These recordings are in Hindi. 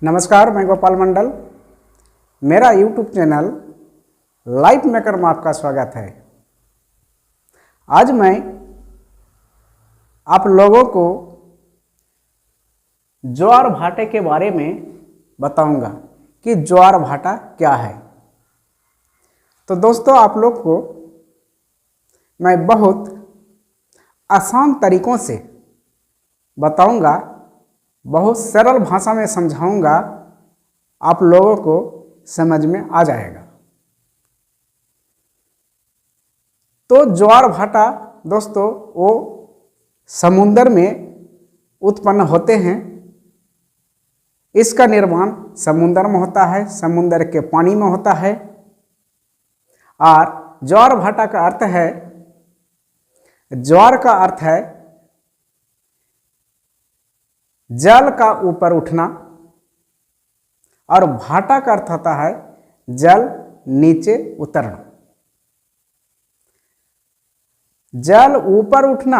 नमस्कार, मैं गोपाल मंडल। मेरा यूट्यूब चैनल लाइफ मेकर में आपका स्वागत है। आज मैं आप लोगों को ज्वार भाटे के बारे में बताऊंगा कि ज्वार भाटा क्या है। तो दोस्तों, आप लोग को मैं बहुत आसान तरीकों से बताऊंगा, बहुत सरल भाषा में समझाऊंगा, आप लोगों को समझ में आ जाएगा। तो ज्वार भाटा दोस्तों वो समुद्र में उत्पन्न होते हैं। इसका निर्माण समुद्र में होता है, समुद्र के पानी में होता है। और ज्वार भाटा का अर्थ है, ज्वार का अर्थ है जल का ऊपर उठना, और भाटा का अर्थ होता है जल नीचे उतरना। जल ऊपर उठना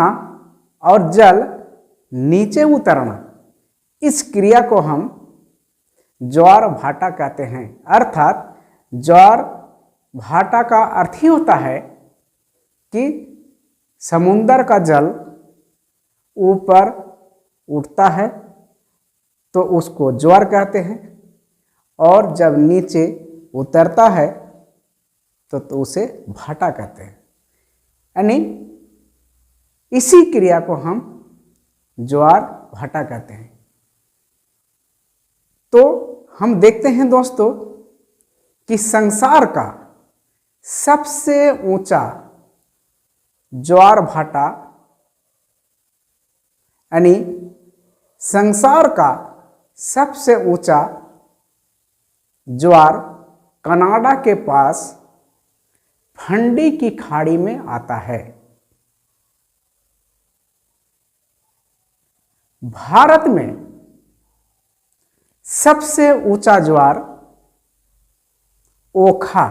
और जल नीचे उतरना, इस क्रिया को हम ज्वार भाटा कहते हैं। अर्थात ज्वार भाटा का अर्थ ही होता है कि समुद्र का जल ऊपर उठता है तो उसको ज्वार कहते हैं, और जब नीचे उतरता है तो उसे भाटा कहते हैं। यानी इसी क्रिया को हम ज्वार भाटा कहते हैं। तो हम देखते हैं दोस्तों कि संसार का सबसे ऊंचा ज्वार भाटा, यानी संसार का सबसे ऊंचा ज्वार कनाडा के पास फंडी की खाड़ी में आता है। भारत में सबसे ऊंचा ज्वार ओखा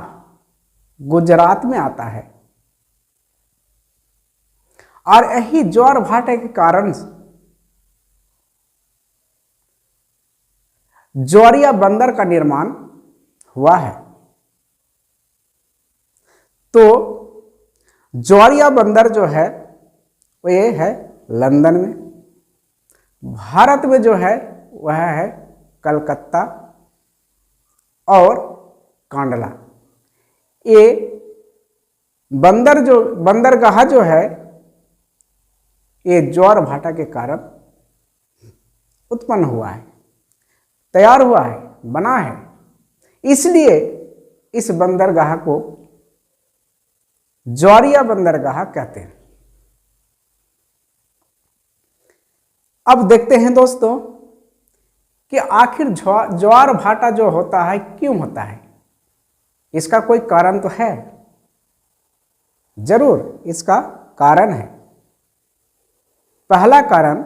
गुजरात में आता है। और यही ज्वार भाटे के कारण ज्वारिया बंदर का निर्माण हुआ है। तो ज्वारिया बंदर जो है वो ये है लंदन में। भारत में जो है वह है कलकत्ता और कांडला। ये बंदरगाह जो है ये ज्वार भाटा के कारण उत्पन्न हुआ है, तैयार हुआ है, बना है। इसलिए इस बंदरगाह को ज्वारिया बंदरगाह कहते हैं। अब देखते हैं दोस्तों कि आखिर ज्वार भाटा जो होता है क्यों होता है। इसका कोई कारण तो है, जरूर इसका कारण है। पहला कारण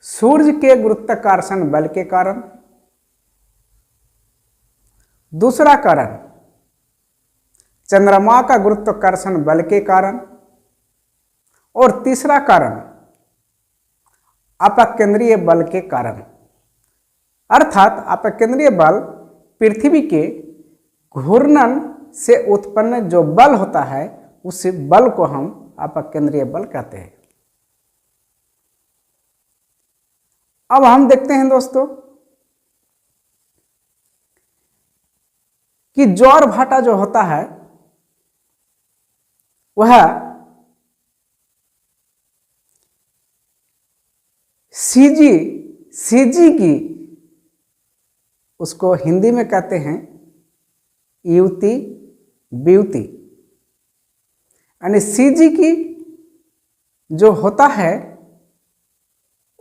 सूर्य के गुरुत्वाकर्षण बल के कारण, दूसरा कारण चंद्रमा का गुरुत्वाकर्षण बल के कारण, और तीसरा कारण अपकेंद्रीय बल के कारण। अर्थात अपकेंद्रीय बल पृथ्वी के घूर्णन से उत्पन्न जो बल होता है उस बल को हम अपकेंद्रीय बल कहते हैं। अब हम देखते हैं दोस्तों कि ज्वार भाटा जो होता है वह सीजी की, उसको हिंदी में कहते हैं युति ब्यूति। यानी सीजी की जो होता है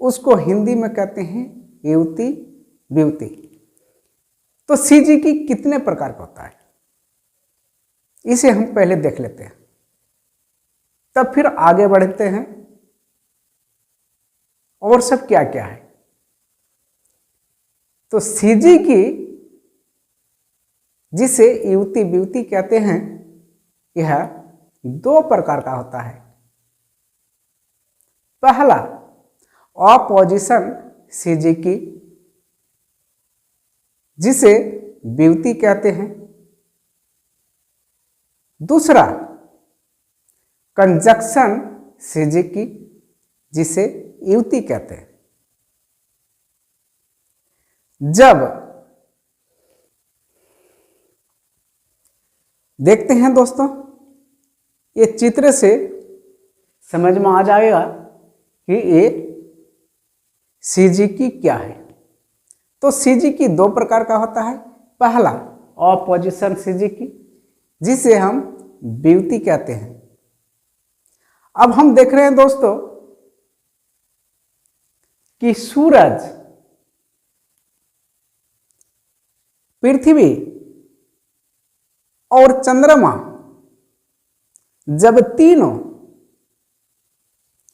उसको हिंदी में कहते हैं युति ब्यूति। तो सीजी की कितने प्रकार का होता है इसे हम पहले देख लेते हैं, तब फिर आगे बढ़ते हैं और सब क्या क्या है। तो सीजी की, जिसे युति ब्यूति कहते हैं, यह दो प्रकार का होता है। पहला ऑपोजिशन सिजिकी, जिसे ब्यूती कहते हैं। दूसरा कंजक्शन सिजिकी, जिसे युति कहते हैं। जब देखते हैं दोस्तों, ये चित्र से समझ में आ जाएगा कि ये सिजिकी क्या है। तो सिजिकी दो प्रकार का होता है। पहला ऑपोजिशन सिजिकी, जिसे हम ब्यूती कहते हैं। अब हम देख रहे हैं दोस्तों कि सूरज, पृथ्वी और चंद्रमा जब तीनों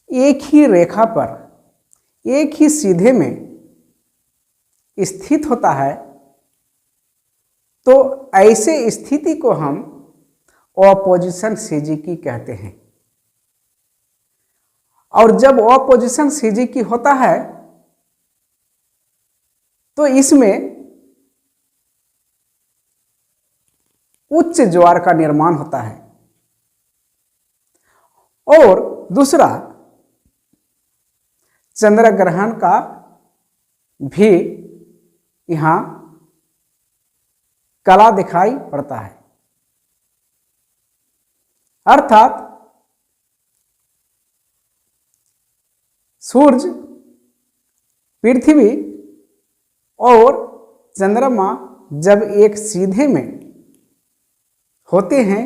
एक ही रेखा पर, एक ही सीधे में स्थित होता है, तो ऐसे स्थिति को हम ऑपोजिशन सिजिकी कहते हैं। और जब ऑपोजिशन सिजिकी होता है तो इसमें उच्च ज्वार का निर्माण होता है। और दूसरा, चंद्र ग्रहण का भी यहां कला दिखाई पड़ता है। अर्थात सूर्य, पृथ्वी और चंद्रमा जब एक सीधे में होते हैं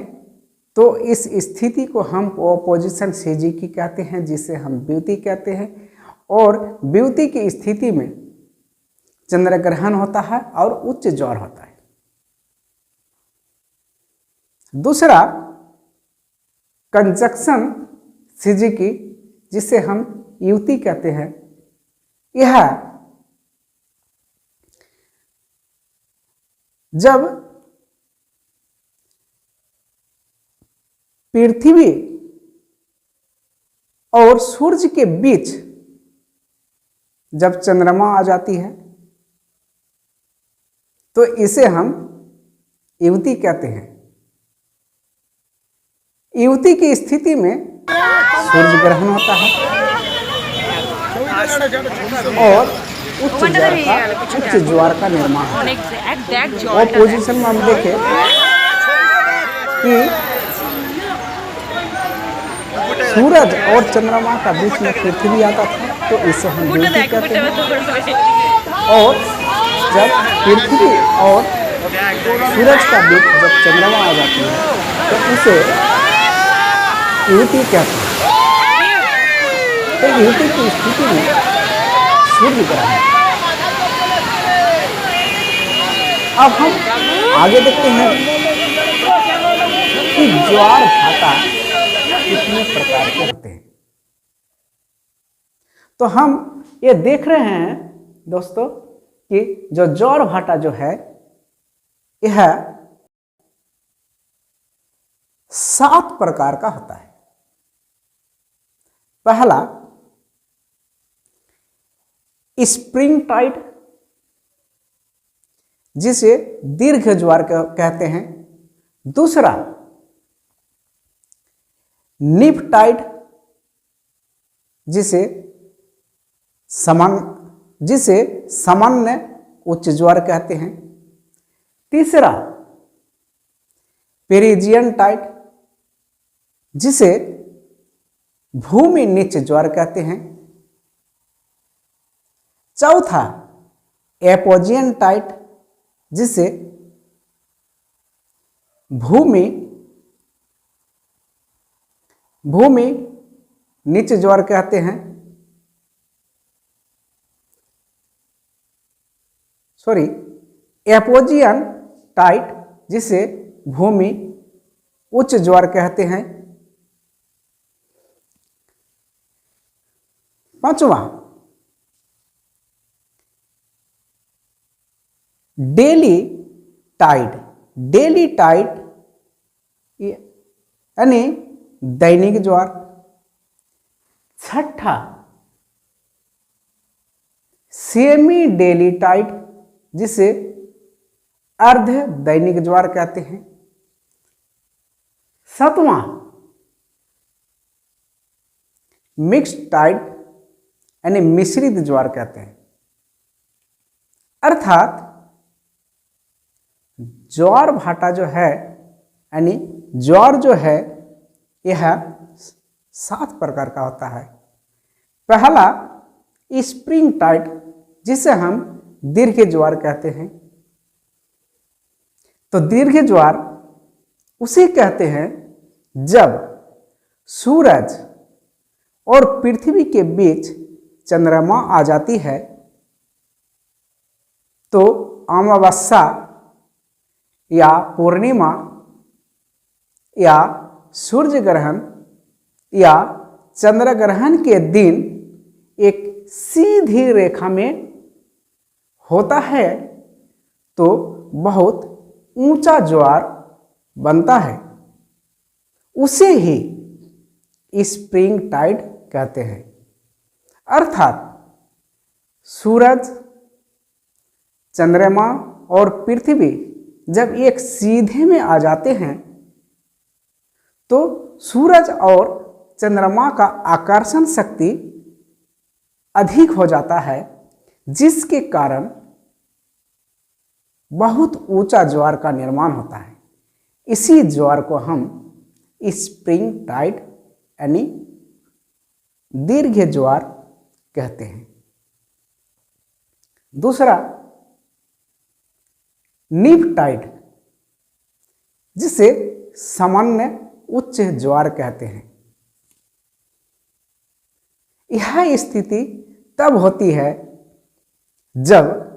तो इस स्थिति को हम ऑपोजिशन सिजिकी कहते हैं, जिसे हम ब्यूती कहते हैं। और ब्यूती की स्थिति में चंद्र ग्रहण होता है और उच्च ज्वार होता है। दूसरा कंजक्शन सिजिकी, जिसे हम युति कहते हैं, यह जब पृथ्वी और सूर्य के बीच जब चंद्रमा आ जाती है तो इसे हम युति कहते हैं। युति की स्थिति में सूर्य ग्रहण होता है और उच्च ज्वार का निर्माण होता है। और पोजीशन में हम देखें कि सूरज और चंद्रमा का बीच में पृथ्वी आता था, तो इसे हम ब्यूती कहते हैं। और जब पृथ्वी और सूरज का बीच जब चंद्रमा आ जाती है तो इसे युति कहते हैं। तो युति की स्थिति में सूर्य ग्रहण। अब हम आगे देखते हैं कि ज्वार भाटा कितने प्रकार के होते हैं। तो हम ये देख रहे हैं दोस्तों कि जो ज्वार भाटा जो है यह 7 प्रकार का होता है। पहला स्प्रिंग टाइड, जिसे दीर्घ ज्वार कहते हैं। दूसरा निप टाइड, जिसे सामान्य उच्च ज्वार कहते हैं। तीसरा पेरिजियन टाइड, जिसे भूमि नीच ज्वार कहते हैं। चौथा एपोजियन टाइड, जिसे भूमि नीच ज्वार कहते हैं। एपोजियन टाइड, जिसे भूमि उच्च ज्वार कहते हैं। पांचवा डेली टाइड यानी दैनिक ज्वार। छठा सेमी डेली टाइड, जिसे अर्ध दैनिक ज्वार कहते हैं। सातवां, मिक्स्ड टाइड यानी मिश्रित ज्वार कहते हैं। अर्थात ज्वार भाटा जो है यानी ज्वार जो है यह 7 प्रकार का होता है। पहला स्प्रिंग टाइड, जिसे हम दीर्घ ज्वार कहते हैं। तो दीर्घ ज्वार उसे कहते हैं जब सूरज और पृथ्वी के बीच चंद्रमा आ जाती है तो अमावस्या या पूर्णिमा या सूर्य ग्रहण या चंद्र ग्रहण के दिन एक सीधी रेखा में होता है तो बहुत ऊंचा ज्वार बनता है। उसे ही स्प्रिंग टाइड कहते हैं। अर्थात सूरज, चंद्रमा और पृथ्वी जब एक सीधे में आ जाते हैं तो सूरज और चंद्रमा का आकर्षण शक्ति अधिक हो जाता है, जिसके कारण बहुत ऊंचा ज्वार का निर्माण होता है। इसी ज्वार को हम स्प्रिंग टाइड यानी दीर्घ ज्वार कहते हैं। दूसरा नीफ टाइड, जिसे सामान्य उच्च ज्वार कहते हैं। यह स्थिति तब होती है जब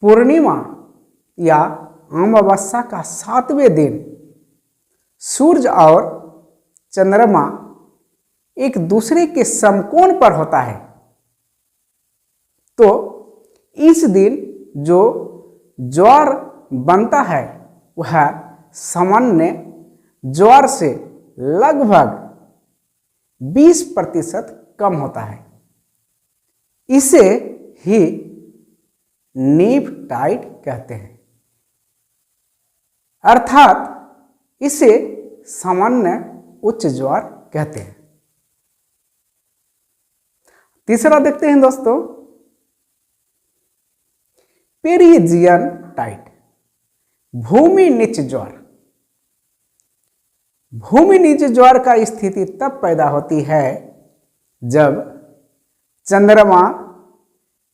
पूर्णिमा या अमावस्या का 7वें दिन सूर्य और चंद्रमा एक दूसरे के समकोण पर होता है तो इस दिन जो ज्वार बनता है वह सामान्य ज्वार से लगभग 20% कम होता है। इसे ही नीफ टाइड कहते हैं। अर्थात इसे सामान्य उच्च ज्वार कहते हैं। तीसरा देखते हैं दोस्तों, पेरिजियन टाइड, भूमि नीच ज्वार। भूमि नीच ज्वार का स्थिति तब पैदा होती है जब चंद्रमा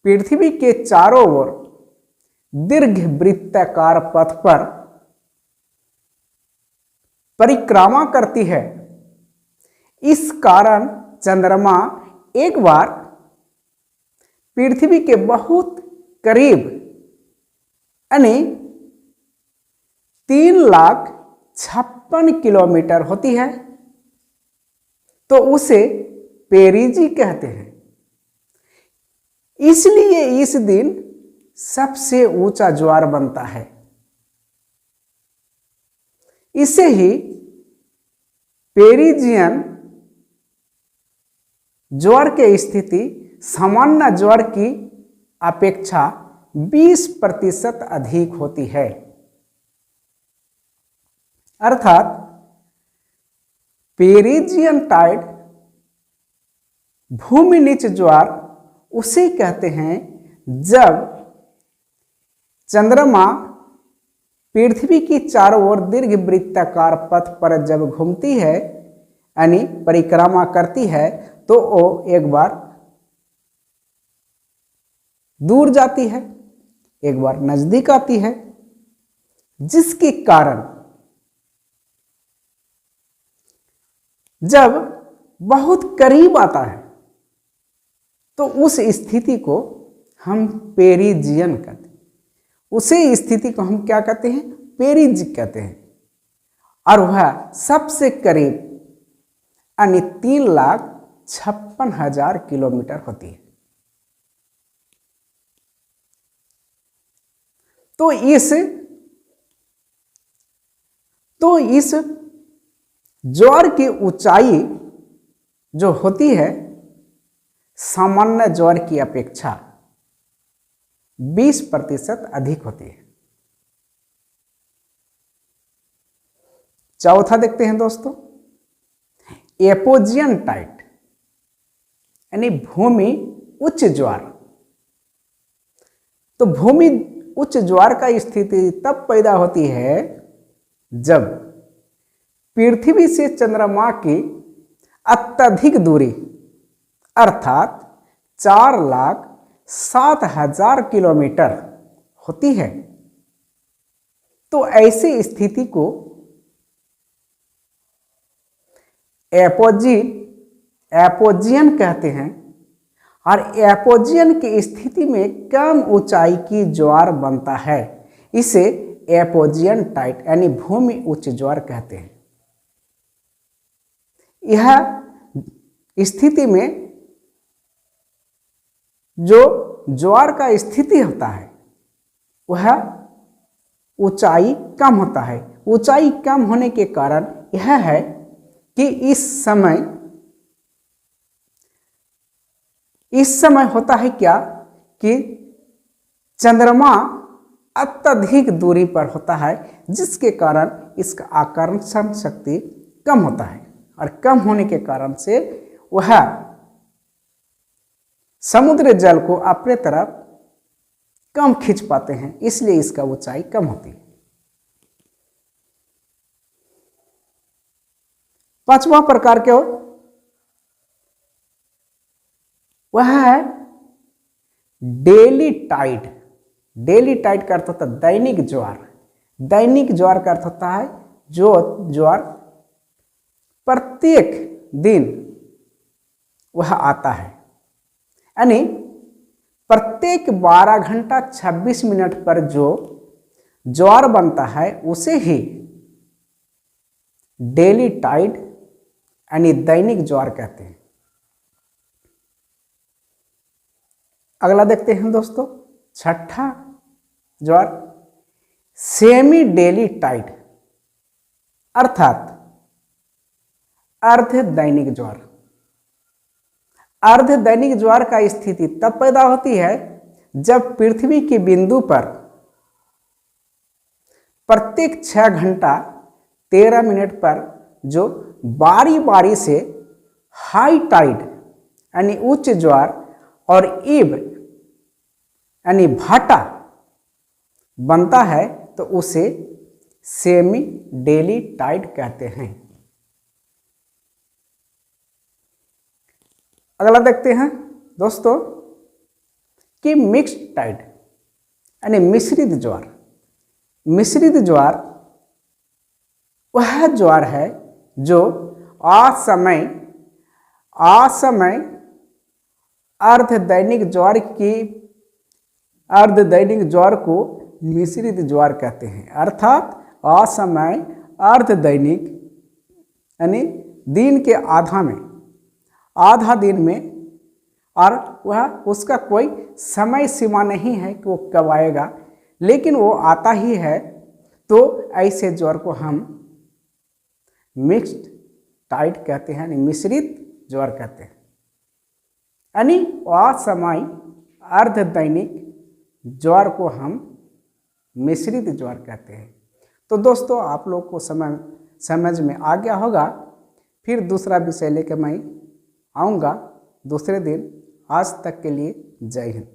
पृथ्वी के चारों ओर दीर्घ वृत्ताकार पथ पर परिक्रमा करती है। इस कारण चंद्रमा एक बार पृथ्वी के बहुत करीब यानी 3,56,000 किलोमीटर होती है तो उसे पेरिजी कहते हैं। इसलिए इस दिन सबसे ऊंचा ज्वार बनता है। इसे ही पेरिजियन ज्वार की स्थिति सामान्य ज्वार की अपेक्षा 20% अधिक होती है। अर्थात पेरिजियन टाइड भूमि नीच ज्वार उसे कहते हैं जब चंद्रमा पृथ्वी की चारों ओर दीर्घ वृत्ताकार पथ पर जब घूमती है यानी परिक्रमा करती है तो वो एक बार दूर जाती है, एक बार नजदीक आती है, जिसके कारण जब बहुत करीब आता है तो उस स्थिति को हम पेरिजियन कहते हैं। उसे स्थिति को हम क्या कहते हैं? पेरिज कहते हैं। और वह सबसे करीब यानी 3,56,000 किलोमीटर होती है। तो इस ज्वार की ऊंचाई जो होती है सामान्य ज्वार की अपेक्षा 20% अधिक होती है। चौथा देखते हैं दोस्तों, एपोजियन टाइट यानी भूमि उच्च ज्वार। तो भूमि उच्च ज्वार का स्थिति तब पैदा होती है जब पृथ्वी से चंद्रमा की अत्यधिक दूरी अर्थात 4,07,000 किलोमीटर होती है। तो ऐसी स्थिति को एपोजियन कहते हैं। और एपोजियन की स्थिति में कम ऊंचाई की ज्वार बनता है, इसे एपोजियन टाइट यानी भूमि उच्च ज्वार कहते हैं। यह स्थिति में जो ज्वार का स्थिति होता है वह ऊंचाई कम होता है। ऊंचाई कम होने के कारण यह है कि इस समय होता है क्या कि चंद्रमा अत्यधिक दूरी पर होता है, जिसके कारण इसका आकर्षण शक्ति कम होता है और कम होने के कारण से वह समुद्र जल को अपने तरफ कम खींच पाते हैं, इसलिए इसका ऊंचाई कम होती है। पांचवा प्रकार के वह है डेली टाइड। डेली टाइड का अर्थ होता है दैनिक ज्वार। दैनिक ज्वार का अर्थ होता है जो ज्वार प्रत्येक दिन वह आता है, यानी प्रत्येक 12 घंटा 26 मिनट पर जो ज्वार बनता है उसे ही डेली टाइड यानी दैनिक ज्वार कहते हैं। अगला देखते हैं दोस्तों, छठा ज्वार सेमी डेली टाइड अर्थात अर्ध दैनिक ज्वार। अर्ध दैनिक ज्वार का स्थिति तब पैदा होती है जब पृथ्वी के बिंदु पर प्रत्येक 6 घंटा 13 मिनट पर जो बारी बारी से हाई टाइड यानी उच्च ज्वार और ईब यानी भाटा बनता है, तो उसे सेमी डेली टाइड कहते हैं। अगला देखते हैं दोस्तों कि मिक्स्ड टाइड यानी मिश्रित ज्वार। मिश्रित ज्वार वह ज्वार है जो असमय अर्ध दैनिक ज्वार को मिश्रित ज्वार कहते हैं। अर्थात असमय अर्ध दैनिक यानी दिन के आधा दिन में, और वह उसका कोई समय सीमा नहीं है कि वो कब आएगा, लेकिन वो आता ही है। तो ऐसे ज्वार को हम मिक्स्ड टाइड कहते हैं, यानी मिश्रित ज्वार कहते हैं। यानी असमय अर्ध दैनिक ज्वार को हम मिश्रित ज्वार कहते हैं। तो दोस्तों आप लोग को समझ में आ गया होगा। फिर दूसरा विषय लेकर मैं आऊँगा दूसरे दिन। आज तक के लिए जय हिंद।